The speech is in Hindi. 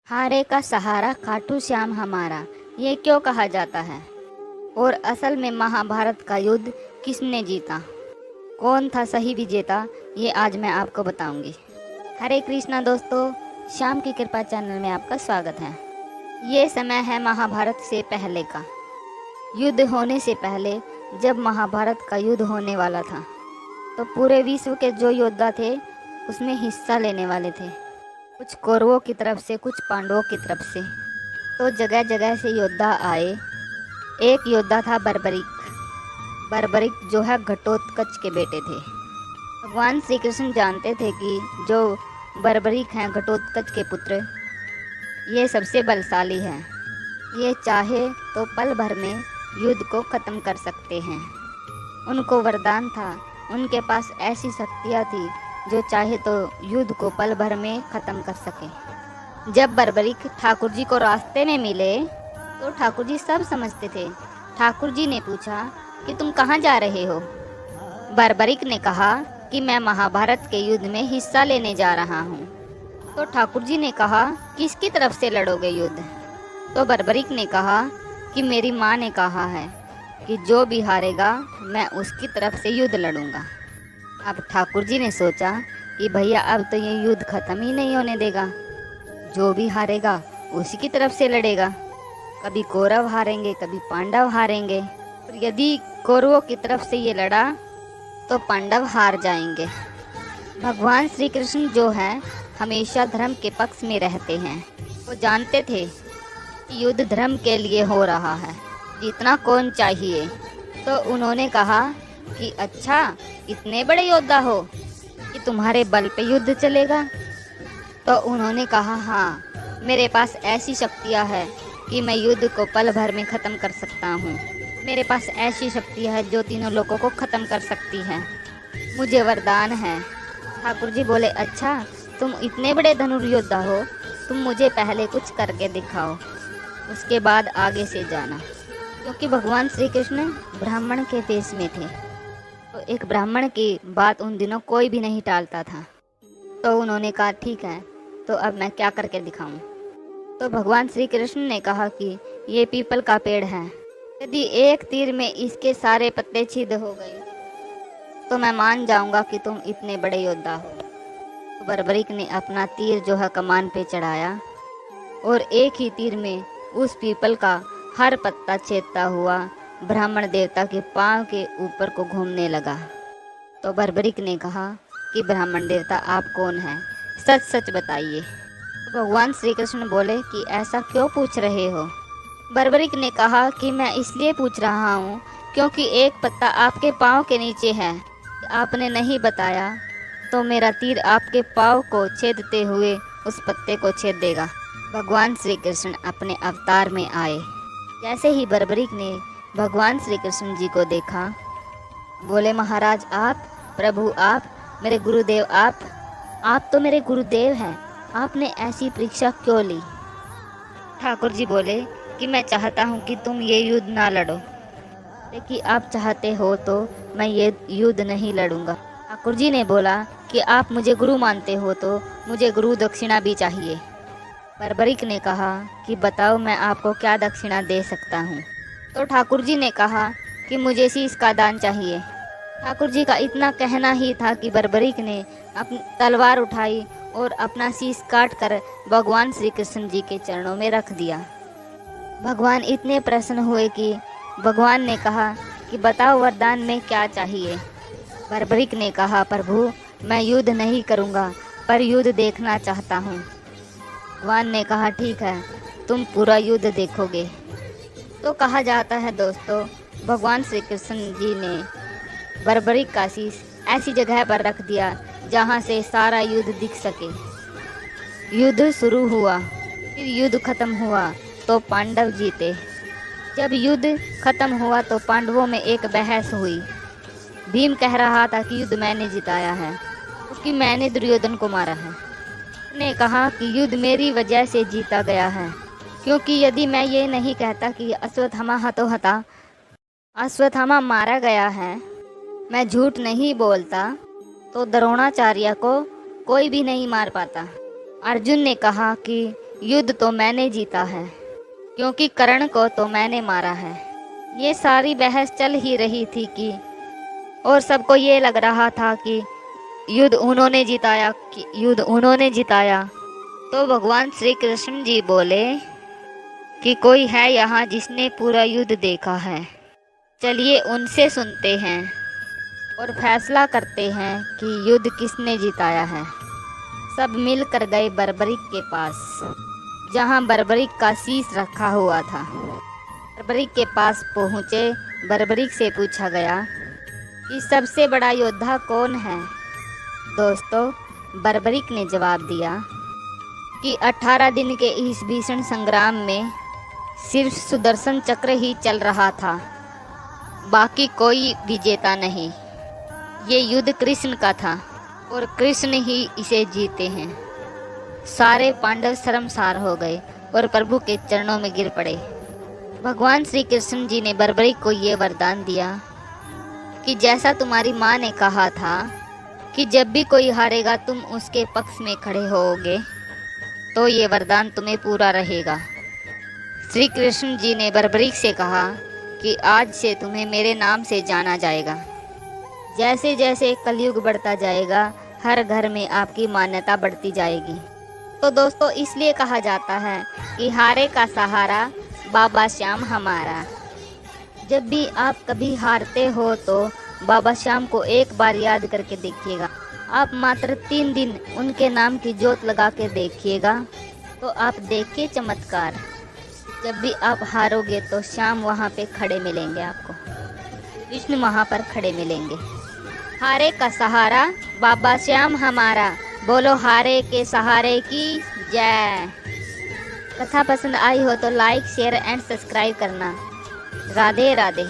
हारे का सहारा खाटू श्याम हमारा, ये क्यों कहा जाता है। और असल में महाभारत का युद्ध किसने जीता, कौन था सही विजेता, ये आज मैं आपको बताऊंगी। हरे कृष्णा दोस्तों, श्याम की कृपा चैनल में आपका स्वागत है। ये समय है महाभारत से पहले का। युद्ध होने से पहले जब महाभारत का युद्ध होने वाला था तो पूरे विश्व के जो योद्धा थे उसमें हिस्सा लेने वाले थे। कुछ कौरवों की तरफ से, कुछ पांडवों की तरफ से। तो जगह जगह से योद्धा आए। एक योद्धा था बर्बरिक। बर्बरिक जो है घटोत्कच के बेटे थे। भगवान श्री कृष्ण जानते थे कि जो बर्बरिक हैं, घटोत्कच के पुत्र, ये सबसे बलशाली हैं। ये चाहे तो पल भर में युद्ध को ख़त्म कर सकते हैं। उनको वरदान था, उनके पास ऐसी शक्तियाँ थी जो चाहे तो युद्ध को पल भर में ख़त्म कर सके। जब बर्बरिक ठाकुर जी को रास्ते में मिले तो ठाकुर जी सब समझते थे। ठाकुर जी ने पूछा कि तुम कहाँ जा रहे हो। बर्बरिक ने कहा कि मैं महाभारत के युद्ध में हिस्सा लेने जा रहा हूँ। तो ठाकुर जी ने कहा, किसकी तरफ से लड़ोगे युद्ध। तो बर्बरिक ने कहा कि मेरी माँ ने कहा है कि जो भी हारेगा मैं उसकी तरफ से युद्ध लड़ूंगा। अब ठाकुर जी ने सोचा कि भैया अब तो ये युद्ध खत्म ही नहीं होने देगा, जो भी हारेगा उसी की तरफ से लड़ेगा। कभी कौरव हारेंगे, कभी पांडव हारेंगे। और यदि कौरवों की तरफ से ये लड़ा तो पांडव हार जाएंगे। भगवान श्री कृष्ण जो है हमेशा धर्म के पक्ष में रहते हैं। वो जानते थे कि युद्ध धर्म के लिए हो रहा है, जीतना कौन चाहिए। तो उन्होंने कहा कि अच्छा, इतने बड़े योद्धा हो कि तुम्हारे बल पे युद्ध चलेगा। तो उन्होंने कहा, हाँ, मेरे पास ऐसी शक्तियाँ है कि मैं युद्ध को पल भर में ख़त्म कर सकता हूँ। मेरे पास ऐसी शक्ति है जो तीनों लोगों को ख़त्म कर सकती है। मुझे वरदान है। ठाकुर जी बोले, अच्छा, तुम इतने बड़े धनुर्योद्धा हो, तुम मुझे पहले कुछ करके दिखाओ, उसके बाद आगे से जाना। क्योंकि भगवान श्री कृष्ण ब्राह्मण के वेश में थे, तो एक ब्राह्मण की बात उन दिनों कोई भी नहीं टालता था। तो उन्होंने कहा, ठीक है, तो अब मैं क्या करके दिखाऊं। तो भगवान श्री कृष्ण ने कहा कि ये पीपल का पेड़ है, यदि एक तीर में इसके सारे पत्ते छिद हो गए तो मैं मान जाऊंगा कि तुम इतने बड़े योद्धा हो। तो बर्बरिक ने अपना तीर जो है कमान पे चढ़ाया और एक ही तीर में उस पीपल का हर पत्ता छेदता हुआ ब्राह्मण देवता के पांव के ऊपर को घूमने लगा। तो बर्बरिक ने कहा कि ब्राह्मण देवता, आप कौन हैं, सच सच बताइए। तो भगवान श्री कृष्ण बोले कि ऐसा क्यों पूछ रहे हो। बर्बरिक ने कहा कि मैं इसलिए पूछ रहा हूँ क्योंकि एक पत्ता आपके पाँव के नीचे है। आपने नहीं बताया तो मेरा तीर आपके पाँव को छेदते हुए उस पत्ते को छेद देगा। भगवान श्री कृष्ण अपने अवतार में आए। जैसे ही बर्बरिक ने भगवान श्री कृष्ण जी को देखा, बोले, महाराज आप, प्रभु आप, मेरे गुरुदेव आप तो मेरे गुरुदेव हैं, आपने ऐसी परीक्षा क्यों ली। ठाकुर जी बोले कि मैं चाहता हूँ कि तुम ये युद्ध ना लड़ो, लेकिन आप चाहते हो तो मैं ये युद्ध नहीं लड़ूंगा। ठाकुर जी ने बोला कि आप मुझे गुरु मानते हो तो मुझे गुरु दक्षिणा भी चाहिए। बर्बरिक ने कहा कि बताओ, मैं आपको क्या दक्षिणा दे सकता हूँ। तो ठाकुर जी ने कहा कि मुझे शीश का दान चाहिए। ठाकुर जी का इतना कहना ही था कि बर्बरिक ने अपनी तलवार उठाई और अपना शीश काट कर भगवान श्री कृष्ण जी के चरणों में रख दिया। भगवान इतने प्रसन्न हुए कि भगवान ने कहा कि बताओ वरदान में क्या चाहिए। बर्बरिक ने कहा, प्रभु, मैं युद्ध नहीं करूँगा पर युद्ध देखना चाहता हूँ। भगवान ने कहा, ठीक है, तुम पूरा युद्ध देखोगे। तो कहा जाता है दोस्तों, भगवान श्री कृष्ण जी ने बर्बरिक का शीश ऐसी जगह पर रख दिया जहाँ से सारा युद्ध दिख सके। युद्ध शुरू हुआ, फिर युद्ध खत्म हुआ तो पांडव जीते। जब युद्ध खत्म हुआ तो पांडवों में एक बहस हुई। भीम कह रहा था कि युद्ध मैंने जिताया है क्योंकि मैंने दुर्योधन को मारा है। ने कहा कि युद्ध मेरी वजह से जीता गया है, क्योंकि यदि मैं ये नहीं कहता कि अश्वत्थामा मारा गया है, मैं झूठ नहीं बोलता, तो द्रोणाचार्य को कोई भी नहीं मार पाता। अर्जुन ने कहा कि युद्ध तो मैंने जीता है, क्योंकि कर्ण को तो मैंने मारा है। ये सारी बहस चल ही रही थी कि और सबको ये लग रहा था कि युद्ध उन्होंने जिताया। तो भगवान श्री कृष्ण जी बोले कि कोई है यहाँ जिसने पूरा युद्ध देखा है। चलिए उनसे सुनते हैं और फैसला करते हैं कि युद्ध किसने जिताया है। सब मिलकर गए बर्बरीक के पास, जहाँ बर्बरीक का शीश रखा हुआ था। बर्बरीक के पास पहुँचे। बर्बरीक से पूछा गया कि सबसे बड़ा योद्धा कौन है। दोस्तों, बर्बरीक ने जवाब दिया कि 18 दिन के इस भीषण संग्राम में सिर्फ सुदर्शन चक्र ही चल रहा था, बाकी कोई विजेता नहीं। ये युद्ध कृष्ण का था और कृष्ण ही इसे जीते हैं। सारे पांडव शर्मसार हो गए और प्रभु के चरणों में गिर पड़े। भगवान श्री कृष्ण जी ने बर्बरीक को ये वरदान दिया कि जैसा तुम्हारी माँ ने कहा था कि जब भी कोई हारेगा तुम उसके पक्ष में खड़े होोगे, तो ये वरदान तुम्हें पूरा रहेगा। श्री कृष्ण जी ने बर्बरीक से कहा कि आज से तुम्हें मेरे नाम से जाना जाएगा। जैसे जैसे कलयुग बढ़ता जाएगा, हर घर में आपकी मान्यता बढ़ती जाएगी। तो दोस्तों, इसलिए कहा जाता है कि हारे का सहारा बाबा श्याम हमारा। जब भी आप कभी हारते हो तो बाबा श्याम को एक बार याद करके देखिएगा। आप मात्र 3 दिन उनके नाम की जोत लगा के देखिएगा, तो आप देखिए चमत्कार। जब भी आप हारोगे तो श्याम वहाँ पे खड़े मिलेंगे आपको, कृष्ण वहाँ पर खड़े मिलेंगे। हारे का सहारा बाबा श्याम हमारा। बोलो हारे के सहारे की जय। कथा पसंद आई हो तो लाइक, शेयर एंड सब्सक्राइब करना। राधे राधे।